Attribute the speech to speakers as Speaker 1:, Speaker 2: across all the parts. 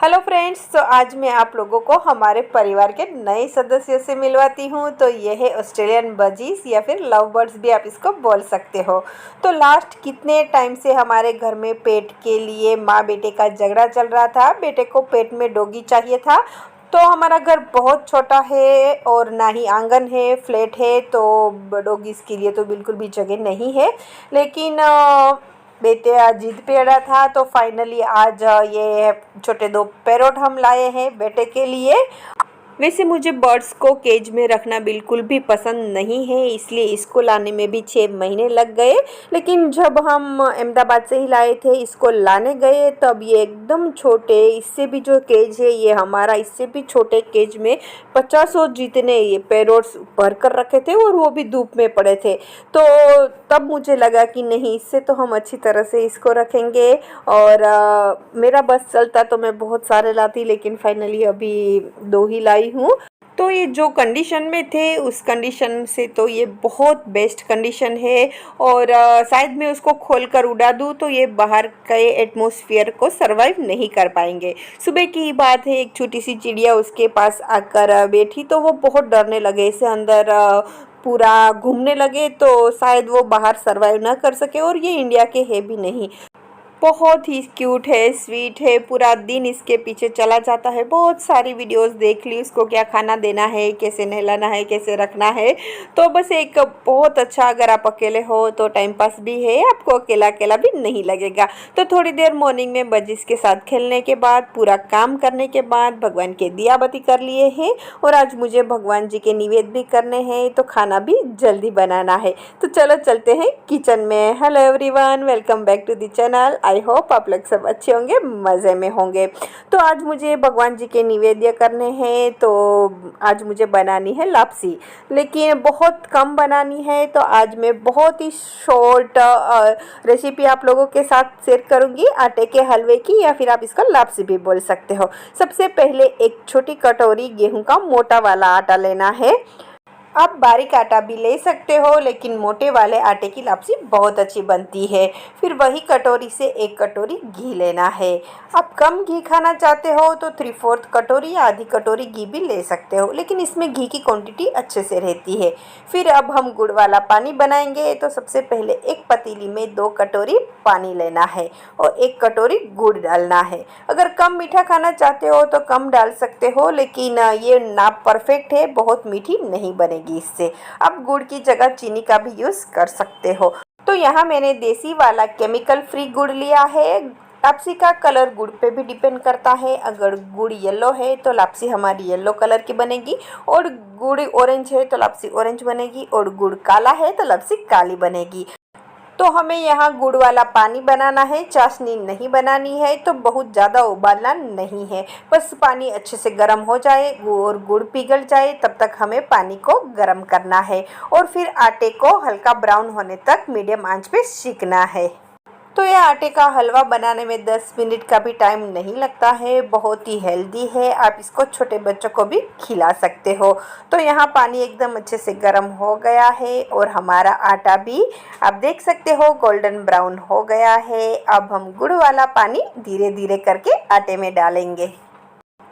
Speaker 1: Hello friends, तो आज मैं आप लोगों को हमारे परिवार के नए सदस्य से मिलवाती हूँ। तो ये है ऑस्ट्रेलियन बजीज या फिर लव बर्ड्स भी आप इसको बोल सकते हो। तो लास्ट कितने टाइम से हमारे घर में पेट के लिए माँ बेटे का झगड़ा चल रहा था। बेटे को पेट में डॉगी चाहिए था। तो हमारा घर बहुत छोटा है और ना ही आंगन है, फ्लैट है, तो डॉगीज़ के लिए तो बिल्कुल भी जगह नहीं है। लेकिन बेटे आज जिद पे अड़ा था, तो फाइनली आज ये छोटे दो पैरोट हम लाए हैं बेटे के लिए। वैसे मुझे बर्ड्स को केज में रखना बिल्कुल भी पसंद नहीं है, इसलिए इसको लाने में भी 6 महीने लग गए। लेकिन जब हम अहमदाबाद से ही लाए थे, इसको लाने गए तब ये एकदम छोटे, इससे भी जो केज है ये हमारा इससे भी छोटे केज में 50 जितने ये पैरोट्स भर कर रखे थे और वो भी धूप में पड़े थे। तो तब मुझे लगा कि नहीं, इससे तो हम अच्छी तरह से इसको रखेंगे। और मेरा बस चलता तो मैं बहुत सारे लाती, लेकिन फाइनली अभी 2 ही लाई हूँ। तो ये जो कंडीशन में थे उस कंडीशन से तो ये बहुत बेस्ट कंडीशन है। और शायद मैं उसको खोल कर उड़ा दूँ तो ये बाहर के एटमॉस्फेयर को सरवाइव नहीं कर पाएंगे। सुबह की ही बात है, एक छोटी सी चिड़िया उसके पास आकर बैठी तो वो बहुत डरने लगे, इसे अंदर पूरा घूमने लगे, तो शायद वो बाहर सरवाइव ना कर सके। और ये इंडिया के है भी नहीं। बहुत ही क्यूट है, स्वीट है, पूरा दिन इसके पीछे चला जाता है। बहुत सारी वीडियोस देख ली, उसको क्या खाना देना है, कैसे नहलाना है, कैसे रखना है। तो बस एक बहुत अच्छा, अगर आप अकेले हो तो टाइम पास भी है, आपको अकेला अकेला भी नहीं लगेगा। तो थोड़ी देर मॉर्निंग में बजिस के साथ खेलने के बाद, पूरा काम करने के बाद भगवान के दिया बत्ती कर लिए हैं। और आज मुझे भगवान जी के निवेद भी करने हैं, तो खाना भी जल्दी बनाना है। तो चलो चलते हैं किचन में। Hello everyone, welcome back to the channel. I hope आप लोग सब अच्छे होंगे, मज़े में होंगे। तो आज मुझे भगवान जी के निवेद्य करने हैं, तो आज मुझे बनानी है लापसी, लेकिन बहुत कम बनानी है। तो आज मैं बहुत ही शॉर्ट रेसिपी आप लोगों के साथ शेयर करूंगी आटे के हलवे की, या फिर आप इसका लापसी भी बोल सकते हो। सबसे पहले एक छोटी कटोरी गेहूं का मोटा वाला आटा लेना है। आप बारीक आटा भी ले सकते हो, लेकिन मोटे वाले आटे की लापसी बहुत अच्छी बनती है। फिर वही कटोरी से 1 कटोरी घी लेना है। आप कम घी खाना चाहते हो तो 3/4 कटोरी या आधी कटोरी घी भी ले सकते हो, लेकिन इसमें घी की क्वांटिटी अच्छे से रहती है। फिर अब हम गुड़ वाला पानी बनाएंगे। तो सबसे पहले एक पतीली में 2 कटोरी पानी लेना है और 1 कटोरी गुड़ डालना है। अगर कम मीठा खाना चाहते हो तो कम डाल सकते हो, लेकिन ये नाप परफेक्ट है, बहुत मीठी नहीं बनेगी इससे। आप गुड़ की जगह चीनी का भी यूज़ कर सकते हो। तो यहाँ मैंने देसी वाला केमिकल फ्री गुड़ लिया है। लापसी का कलर गुड़ पे भी डिपेंड करता है। अगर गुड़ येलो है तो लापसी हमारी येलो कलर की बनेगी, और गुड़ ऑरेंज है तो लापसी ऑरेंज बनेगी, और गुड़ काला है तो लापसी काली बनेगी। तो हमें यहाँ गुड़ वाला पानी बनाना है, चाशनी नहीं बनानी है। तो बहुत ज़्यादा उबालना नहीं है, बस पानी अच्छे से गर्म हो जाए और गुड़ पिघल जाए तब तक हमें पानी को गर्म करना है। और फिर आटे को हल्का ब्राउन होने तक मीडियम आंच पे सेकना है। तो यह आटे का हलवा बनाने में 10 मिनट का भी टाइम नहीं लगता है, बहुत ही हेल्दी है। आप इसको छोटे बच्चों को भी खिला सकते हो। तो यहाँ पानी एकदम अच्छे से गर्म हो गया है और हमारा आटा भी आप देख सकते हो गोल्डन ब्राउन हो गया है। अब हम गुड़ वाला पानी धीरे धीरे करके आटे में डालेंगे।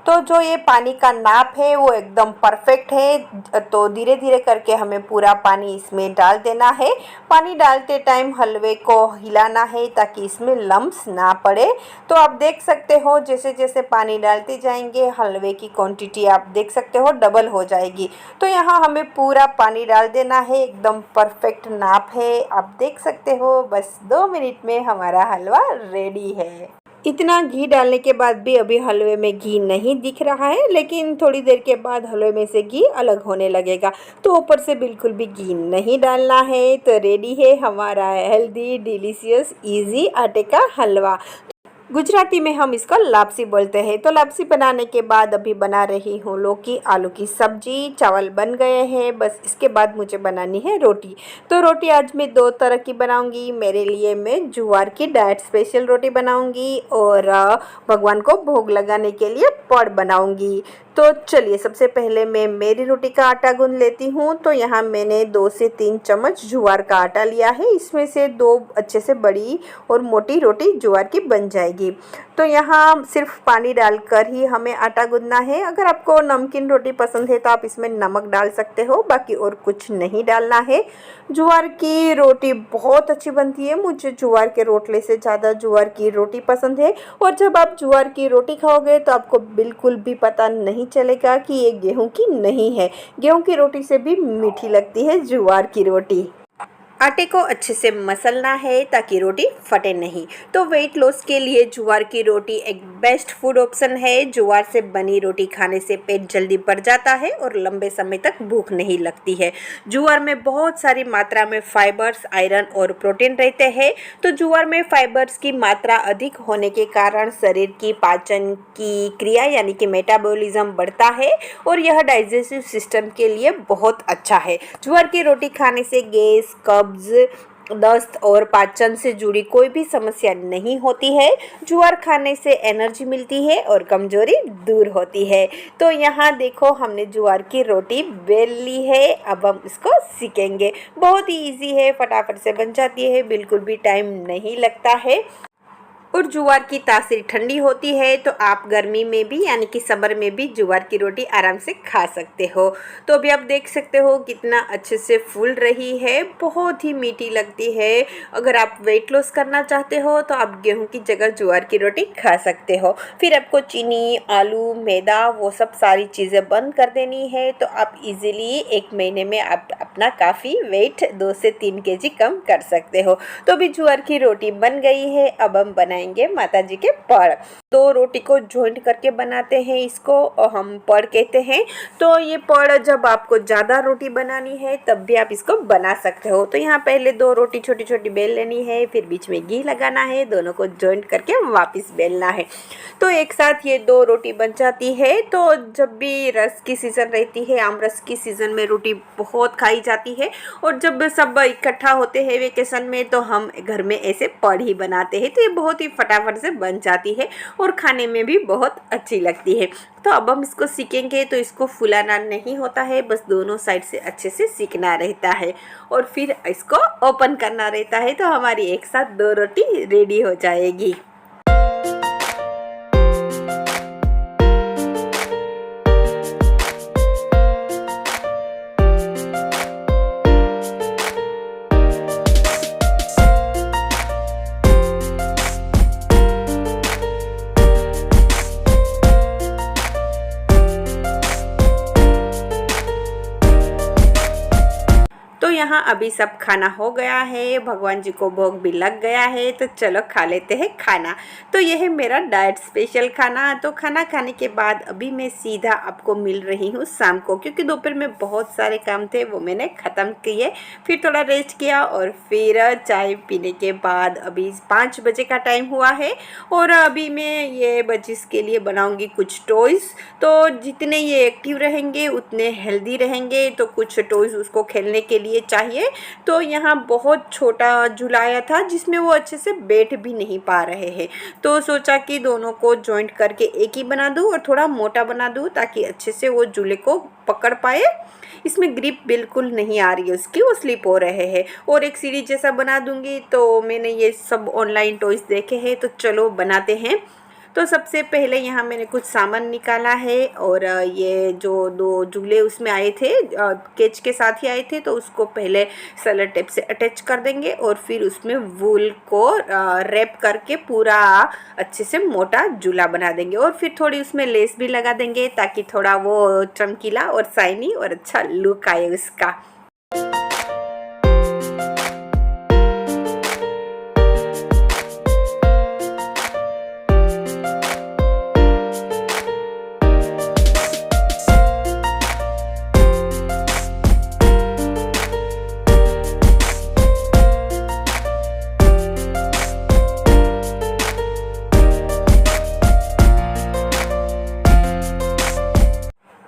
Speaker 1: तो जो ये पानी का नाप है वो एकदम परफेक्ट है। तो धीरे धीरे करके हमें पूरा पानी इसमें डाल देना है। पानी डालते टाइम हलवे को हिलाना है ताकि इसमें लम्स ना पड़े। तो आप देख सकते हो जैसे जैसे पानी डालते जाएंगे हलवे की क्वांटिटी आप देख सकते हो डबल हो जाएगी। तो यहाँ हमें पूरा पानी डाल देना है, एकदम परफेक्ट नाप है। आप देख सकते हो बस 2 मिनट में हमारा हलवा रेडी है। इतना घी डालने के बाद भी अभी हलवे में घी नहीं दिख रहा है, लेकिन थोड़ी देर के बाद हलवे में से घी अलग होने लगेगा। तो ऊपर से बिल्कुल भी घी नहीं डालना है। तो रेडी है हमारा हेल्दी, डिलीशियस, इजी आटे का हलवा। गुजराती में हम इसको लापसी बोलते हैं। तो लापसी बनाने के बाद अभी बना रही हूँ लौकी आलू की सब्जी। चावल बन गए हैं, बस इसके बाद मुझे बनानी है रोटी। तो रोटी आज मैं 2 तरह की बनाऊंगी। मेरे लिए मैं ज्वार की डाइट स्पेशल रोटी बनाऊंगी और भगवान को भोग लगाने के लिए पड़ बनाऊंगी। तो चलिए सबसे पहले मैं मेरी रोटी का आटा गूंद लेती हूँ। तो यहाँ मैंने 2 से 3 चम्मच ज्वार का आटा लिया है। इसमें से 2 अच्छे से बड़ी और मोटी रोटी ज्वार की बन जाएगी। जाएगी। तो यहाँ सिर्फ पानी डालकर ही हमें आटा गूंदना है। अगर आपको नमकीन रोटी पसंद है तो आप इसमें नमक डाल सकते हो, बाकी और कुछ नहीं डालना है। ज्वार की रोटी बहुत अच्छी बनती है। मुझे ज्वार के रोटले से ज़्यादा ज्वार की रोटी पसंद है। और जब आप ज्वार की रोटी खाओगे तो आपको बिल्कुल भी पता नहीं चलेगा कि ये गेहूं की नहीं है। गेहूं की रोटी से भी मीठी लगती है ज्वार की रोटी। आटे को अच्छे से मसलना है ताकि रोटी फटे नहीं। तो वेट लॉस के लिए ज्वार की रोटी एक बेस्ट फूड ऑप्शन है। ज्वार से बनी रोटी खाने से पेट जल्दी भर जाता है और लंबे समय तक भूख नहीं लगती है। ज्वार में बहुत सारी मात्रा में फाइबर्स, आयरन और प्रोटीन रहते हैं। तो ज्वार में फाइबर्स की मात्रा अधिक होने के कारण शरीर की पाचन की क्रिया यानी कि मेटाबॉलिज्म बढ़ता है और यह डाइजेस्टिव सिस्टम के लिए बहुत अच्छा है। ज्वार की रोटी खाने से गैस, कब्ज, दस्त और पाचन से जुड़ी कोई भी समस्या नहीं होती है। ज्वार खाने से एनर्जी मिलती है और कमजोरी दूर होती है। तो यहाँ देखो हमने ज्वार की रोटी बेल ली है। अब हम इसको सेकेंगे। बहुत ही इजी है, फटाफट से बन जाती है, बिल्कुल भी टाइम नहीं लगता है। और ज्वार की तासीर ठंडी होती है तो आप गर्मी में भी यानी कि समर में भी ज्वार की रोटी आराम से खा सकते हो। तो अभी आप देख सकते हो कितना अच्छे से फूल रही है, बहुत ही मीठी लगती है। अगर आप वेट लॉस करना चाहते हो तो आप गेहूं की जगह ज्वार की रोटी खा सकते हो। फिर आपको चीनी, आलू, मैदा वो सब सारी चीज़ें बंद कर देनी है। तो आप इजीली 1 महीने में आप अपना काफ़ी वेट 2 से 3 केजी कम कर सकते हो। तो अभी ज्वार की रोटी बन गई है। अब हम बनाएंगे माता जी के पड़। तो रोटी को जॉइंट करके बनाते हैं, इसको हम पड़ कहते हैं। तो ये पड़ जब आपको ज़्यादा रोटी बनानी है तब भी आप इसको बना सकते हो। तो यहाँ पहले 2 रोटी छोटी छोटी बेल लेनी है, फिर बीच में घी लगाना है, दोनों को जॉइंट करके वापस बेलना है। तो एक साथ ये 2 रोटी बन जाती है। तो जब भी रस की सीज़न रहती है, आम रस की सीज़न में रोटी बहुत खाई जाती है। और जब सब इकट्ठा होते हैं वेकेशन में तो हम घर में ऐसे पड़ ही बनाते हैं। तो ये बहुत ही फटाफट से बन जाती है और खाने में भी बहुत अच्छी लगती है। तो अब हम इसको सीखेंगे। तो इसको फुलाना नहीं होता है, बस दोनों साइड से अच्छे से सीखना रहता है और फिर इसको ओपन करना रहता है। तो हमारी एक साथ 2 रोटी रेडी हो जाएगी। तो यहाँ अभी सब खाना हो गया है, भगवान जी को भोग भी लग गया है। तो चलो खा लेते हैं खाना। तो यह है मेरा डाइट स्पेशल खाना। तो खाना खाने के बाद अभी मैं सीधा आपको मिल रही हूँ शाम को, क्योंकि दोपहर में बहुत सारे काम थे वो मैंने ख़त्म किए। फिर थोड़ा रेस्ट किया और फिर चाय पीने के बाद अभी 5 बजे का टाइम हुआ है और अभी मैं ये बच्चीस के लिए बनाऊँगी कुछ टॉयज़। तो जितने ये एक्टिव रहेंगे उतने हेल्दी रहेंगे। तो कुछ टॉयज़ उसको खेलने के लिए चाहिए। तो यहाँ बहुत छोटा झूला आया था जिसमें वो अच्छे से बैठ भी नहीं पा रहे हैं। तो सोचा कि दोनों को जॉइंट करके एक ही बना दूँ और थोड़ा मोटा बना दूँ ताकि अच्छे से वो झूले को पकड़ पाए। इसमें ग्रिप बिल्कुल नहीं आ रही है उसकी, वो स्लिप हो रहे हैं। और एक सीढ़ी जैसा बना दूँगी। तो मैंने ये सब ऑनलाइन टॉयज़ देखे हैं, तो चलो बनाते हैं। तो सबसे पहले यहाँ मैंने कुछ सामान निकाला है और ये जो 2 झूले उसमें आए थे केच के साथ ही आए थे, तो उसको पहले सेलो टेप से अटैच कर देंगे और फिर उसमें वूल को रैप करके पूरा अच्छे से मोटा झूला बना देंगे। और फिर थोड़ी उसमें लेस भी लगा देंगे ताकि थोड़ा वो चमकीला और शाइनी और अच्छा लुक आए उसका।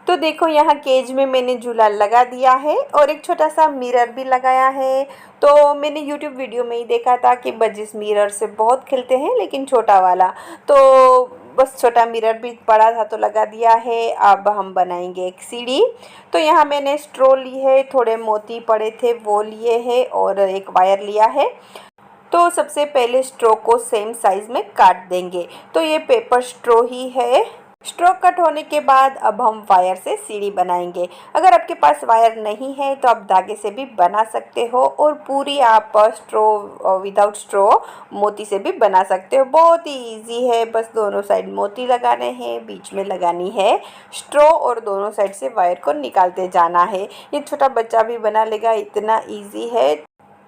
Speaker 1: तो देखो यहाँ केज में मैंने झूला लगा दिया है और एक छोटा सा मिरर भी लगाया है। तो मैंने YouTube वीडियो में ही देखा था कि बजिस मिरर से बहुत खेलते हैं, लेकिन छोटा वाला। तो बस छोटा मिरर भी पड़ा था तो लगा दिया है। अब हम बनाएंगे एक सीढ़ी। तो यहाँ मैंने स्ट्रॉ ली है, थोड़े मोती पड़े थे वो लिए हैं और एक वायर लिया है। तो सबसे पहले स्ट्रो को सेम साइज़ में काट देंगे। तो ये पेपर स्ट्रो ही है। स्ट्रो कट होने के बाद अब हम वायर से सीढ़ी बनाएंगे। अगर आपके पास वायर नहीं है तो आप धागे से भी बना सकते हो, और पूरी आप स्ट्रो विदाउट स्ट्रो मोती से भी बना सकते हो। बहुत ही इजी है, बस दोनों साइड मोती लगाने हैं, बीच में लगानी है स्ट्रो और दोनों साइड से वायर को निकालते जाना है। ये छोटा बच्चा भी बना लेगा, इतना ईजी है।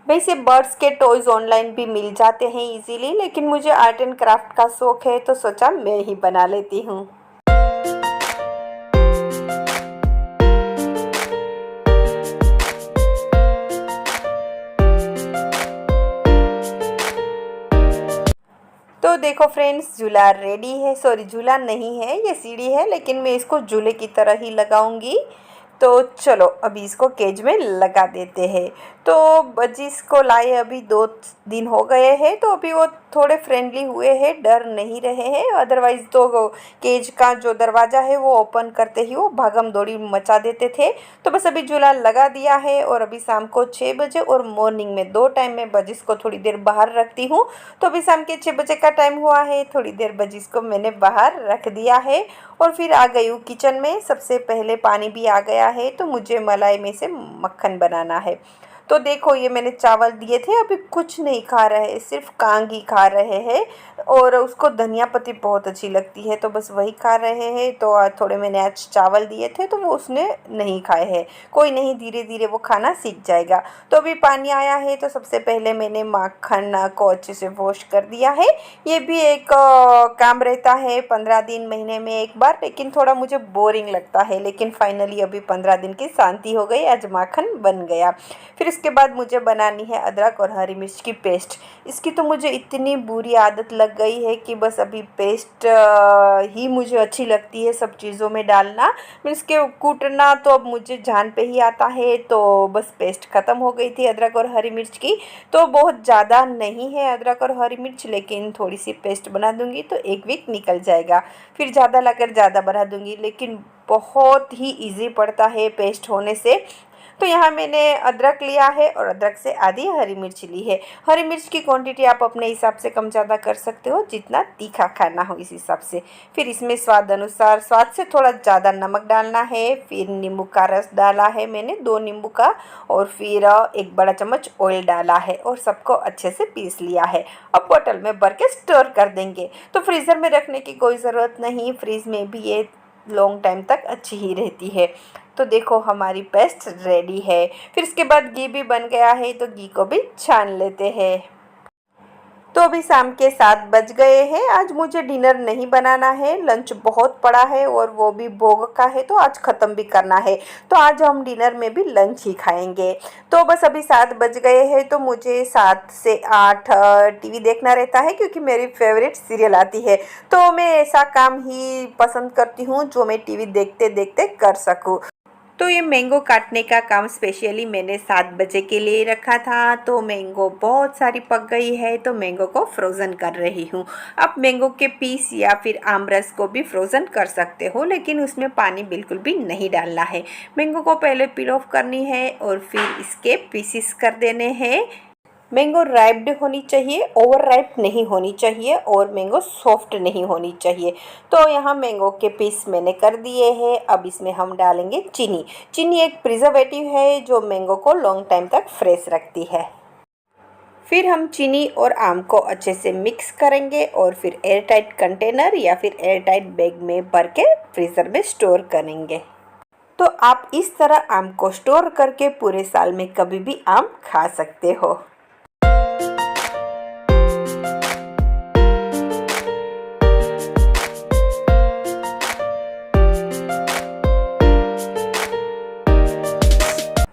Speaker 1: वैसे बर्ड्स के टॉयज़ ऑनलाइन भी मिल जाते हैं इजीली, लेकिन मुझे आर्ट एंड क्राफ्ट का शौक़ है तो सोचा मैं ही बना लेती हूँ। तो देखो फ्रेंड्स, झूला रेडी है। सॉरी, झूला नहीं है, ये सीढ़ी है, लेकिन मैं इसको झूले की तरह ही लगाऊंगी। तो चलो अभी इसको केज में लगा देते हैं। तो बजीज को लाए अभी 2 दिन हो गए हैं, तो अभी वो थोड़े फ्रेंडली हुए हैं, डर नहीं रहे हैं। अदरवाइज़ तो केज का जो दरवाज़ा है वो ओपन करते ही वो भागम दौड़ी मचा देते थे। तो बस अभी झूला लगा दिया है, और अभी शाम को 6 बजे और मॉर्निंग में 2 टाइम में बजीज को थोड़ी देर बाहर रखती हूँ। तो अभी शाम के 6 बजे का टाइम हुआ है, थोड़ी देर बजीज को मैंने बाहर रख दिया है, और फिर आ गई हूँ किचन में। सबसे पहले पानी भी आ गया है, तो मुझे मलाई में से मक्खन बनाना है। तो देखो, ये मैंने चावल दिए थे, अभी कुछ नहीं खा रहे, सिर्फ कांग ही खा रहे हैं, और उसको धनिया पत्ती बहुत अच्छी लगती है, तो बस वही खा रहे हैं। तो थोड़े मैंने आज चावल दिए थे, तो वो उसने नहीं खाए हैं। कोई नहीं, धीरे धीरे वो खाना सीख जाएगा। तो अभी पानी आया है, तो सबसे पहले मैंने मक्खन को अच्छे से वॉश कर दिया है। ये भी एक काम रहता है, 15 दिन महीने में एक बार, लेकिन थोड़ा मुझे बोरिंग लगता है। लेकिन फाइनली अभी 15 दिन की शांति हो गई, आज माखन बन गया। फिर इसके बाद मुझे बनानी है अदरक और हरी मिर्च की पेस्ट। इसकी तो मुझे इतनी बुरी आदत लग गई है कि बस अभी पेस्ट ही मुझे अच्छी लगती है सब चीज़ों में डालना। मीन्स के कूटना तो अब मुझे जान पे ही आता है। तो बस पेस्ट ख़त्म हो गई थी अदरक और हरी मिर्च की। तो बहुत ज़्यादा नहीं है अदरक और हरी मिर्च, लेकिन थोड़ी सी पेस्ट बना दूंगी तो 1 वीक निकल जाएगा। फिर ज़्यादा लाकर ज़्यादा बना दूंगी, लेकिन बहुत ही ईजी पड़ता है पेस्ट होने से। तो यहाँ मैंने अदरक लिया है, और अदरक से आधी हरी मिर्च ली है। हरी मिर्च की क्वांटिटी आप अपने हिसाब से कम ज़्यादा कर सकते हो, जितना तीखा खाना हो इस हिसाब से। फिर इसमें स्वाद अनुसार, स्वाद से थोड़ा ज़्यादा नमक डालना है। फिर नींबू का रस डाला है मैंने, 2 नींबू का, और फिर 1 बड़ा चम्मच ऑयल डाला है, और सबको अच्छे से पीस लिया है। अब बोतल में भर के स्टोर कर देंगे। तो फ्रीज़र में रखने की कोई ज़रूरत नहीं, फ्रीज में भी ये लॉन्ग टाइम तक अच्छी ही रहती है। तो देखो, हमारी पेस्ट रेडी है। फिर इसके बाद घी भी बन गया है, तो घी को भी छान लेते हैं। तो अभी शाम के 7 बज गए हैं। आज मुझे डिनर नहीं बनाना है, लंच बहुत पड़ा है, और वो भी भोग का है, तो आज ख़त्म भी करना है। तो आज हम डिनर में भी लंच ही खाएंगे। तो बस अभी 7 बज गए हैं, तो मुझे 7 से 8 टीवी देखना रहता है, क्योंकि मेरी फेवरेट सीरियल आती है। तो मैं ऐसा काम ही पसंद करती हूँ जो मैं टीवी देखते देखते कर सकूँ। तो ये मैंगो काटने का काम स्पेशली मैंने 7 बजे के लिए रखा था। तो मैंगो बहुत सारी पक गई है, तो मैंगो को फ्रोज़न कर रही हूँ। आप मैंगो के पीस या फिर आमरस को भी फ्रोज़न कर सकते हो, लेकिन उसमें पानी बिल्कुल भी नहीं डालना है। मैंगो को पहले पील ऑफ करनी है, और फिर इसके पीसीस कर देने हैं। मैंगो राइप्ड होनी चाहिए, ओवर राइप नहीं होनी चाहिए, और मैंगो सॉफ्ट नहीं होनी चाहिए। तो यहाँ मैंगो के पीस मैंने कर दिए हैं। अब इसमें हम डालेंगे चीनी। चीनी एक प्रिजर्वेटिव है जो मैंगो को लॉन्ग टाइम तक फ्रेश रखती है। फिर हम चीनी और आम को अच्छे से मिक्स करेंगे, और फिर एयर टाइट कंटेनर या फिर एयर टाइट बैग में भर के फ्रीज़र में स्टोर करेंगे। तो आप इस तरह आम को स्टोर करके पूरे साल में कभी भी आम खा सकते हो।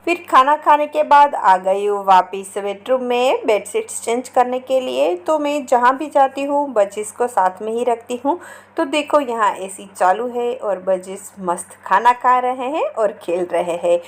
Speaker 1: फिर खाना खाने के बाद आ गई हूँ वापस बेडरूम में बेडशीट्स चेंज करने के लिए। तो मैं जहाँ भी जाती हूँ बजिस को साथ में ही रखती हूँ। तो देखो, यहाँ एसी चालू है, और बजिस मस्त खाना खा रहे हैं और खेल रहे हैं।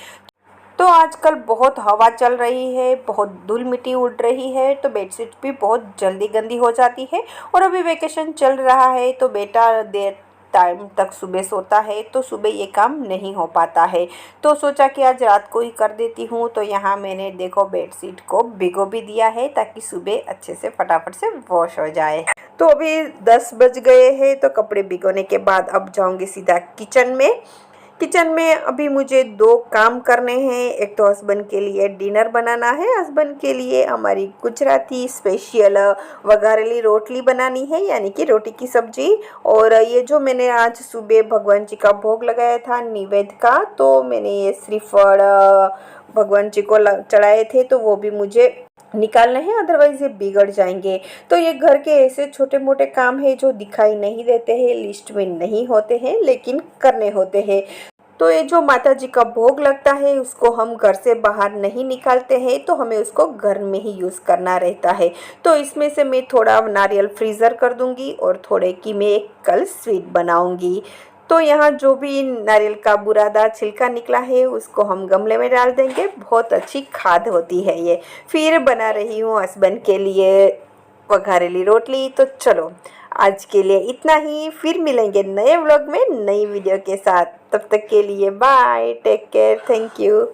Speaker 1: तो आजकल बहुत हवा चल रही है, बहुत धूल मिट्टी उड़ रही है, तो बेडशीट भी बहुत जल्दी गंदी हो जाती है। और अभी वेकेशन चल रहा है, तो बेटा देर टाइम तक सुबह सोता है तो सुबह ये काम नहीं हो पाता है। तो सोचा कि आज रात को ही कर देती हूँ। तो यहाँ मैंने देखो बेडशीट को भिगो भी दिया है ताकि सुबह अच्छे से फटाफट से वॉश हो जाए। तो अभी 10 बज गए हैं। तो कपड़े भिगोने के बाद अब जाऊँगी सीधा किचन में। किचन में अभी मुझे 2 काम करने हैं। एक तो हस्बैंड के लिए डिनर बनाना है, हस्बैंड के लिए हमारी गुजराती स्पेशल वघारेली रोटली बनानी है, यानी कि रोटी की सब्जी। और ये जो मैंने आज सुबह भगवान जी का भोग लगाया था निवेद का, तो मैंने ये श्रीफल भगवान जी को चढ़ाए थे, तो वो भी मुझे निकालने हैं, अदरवाइज ये बिगड़ जाएंगे। तो ये घर के ऐसे छोटे मोटे काम है जो दिखाई नहीं देते हैं, लिस्ट में नहीं होते हैं, लेकिन करने होते हैं। तो ये जो माता जी का भोग लगता है उसको हम घर से बाहर नहीं निकालते हैं, तो हमें उसको घर में ही यूज़ करना रहता है। तो इसमें से मैं थोड़ा नारियल फ्रीज़र कर दूंगी और थोड़े की मैं कल स्वीट बनाऊंगी। तो यहाँ जो भी नारियल का बुरादा छिलका निकला है उसको हम गमले में डाल देंगे, बहुत अच्छी खाद होती है ये। फिर बना रही हूँ हस्बैंड के लिए वघारेली रोटली। तो चलो आज के लिए इतना ही, फिर मिलेंगे नए व्लॉग में नई वीडियो के साथ। तब तक के लिए bye, take care, thank you.